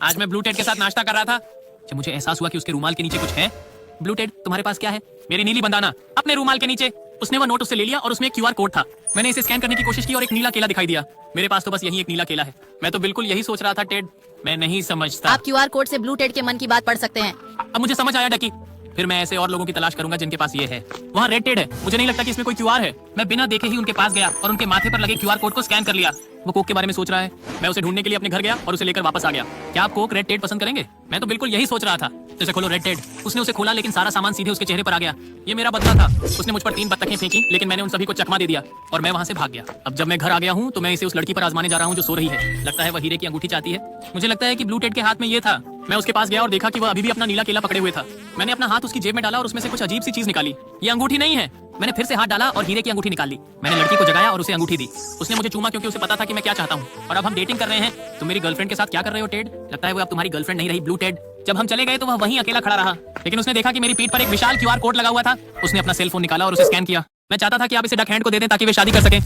आज मैं blue Ted के साथ नाश्ता कर रहा था जब मुझे एहसास हुआ कि उसके रुमाल के नीचे कुछ है। ब्लू टेड, तुम्हारे पास क्या है? मेरी नीली बंदाना अपने रुमाल के नीचे। उसने वो नोट उससे ले लिया और उसमें एक क्यूआर कोड था। मैंने इसे स्कैन करने की कोशिश की और एक नीला केला दिखाई दिया। मेरे पास तो बस यही एक नीला केला है। मैं तो बिल्कुल यही सोच रहा था टेड, मैं नहीं समझता। आप क्यूआर कोड से ब्लू टेड के मन की बात पढ़ सकते हैं। अब मुझे समझ आया डकी। फिर मैं ऐसे और लोगों की तलाश करूंगा जिनके पास ये है। वहाँ रेड टेड है, मुझे नहीं लगता कि इसमें कोई क्यूआर है। मैं बिना देखे ही उनके पास गया और उनके माथे पर लगे क्यूआर कोड को स्कैन कर लिया। वो कोक के बारे में सोच रहा है। मैं उसे ढूंढने के लिए अपने घर गया और उसे लेकर वापस आ गया। क्या आप कोक रेड टेड पसंद करेंगे? मैं तो बिल्कुल यही सोच रहा था। जैसे खोलो रेड टेड। उसने उसे खोला लेकिन सारा सामान सीधे उसके चेहरे पर आ गया। ये मेरा बदला था। उसने मुझ पर 3 बत्तखें फेंकी लेकिन मैंने उन सभी को चकमा दे दिया और मैं वहाँ से भाग गया। अब जब मैं घर आ गया हूँ तो मैं इसे उस लड़की पर आजमाने जा रहा हूँ जो सो रही है। लगता है वह हीरे की अंगूठी चाहती है। मुझे लगता है कि ब्लू टेड के हाथ में ये था। मैं उसके पास गया और देखा कि वह अभी भी अपना नीला केला पकड़े हुए था। मैंने अपना हाथ उसकी जेब में डाला और उसमें से कुछ अजीब सी चीज निकाली। ये अंगूठी नहीं है। मैंने फिर से हाथ डाला और हीरे की अंगूठी निकाल ली। मैंने लड़की को जगाया और उसे अंगूठी दी। उसने मुझे चूमा क्योंकि उसे पता था कि मैं क्या चाहता हूँ। और अब हम डेटिंग कर रहे हैं। तुम मेरी गर्लफ्रेंड के साथ क्या कर रहे हो टेड? लगता है वो अब तुम्हारी गर्लफ्रेंड नहीं रही ब्लू टेड। जब हम चले गए तो वह वहीं अकेला खड़ा रहा। लेकिन उसने देखा कि मेरी पीठ पर एक विशाल क्यूआर कोड लगा हुआ था। उसने अपना सेल फोन निकाला और उसे स्कैन किया। मैं चाहता था कि आप इसे डक हैंड को दे दें ताकि वे शादी कर सकें।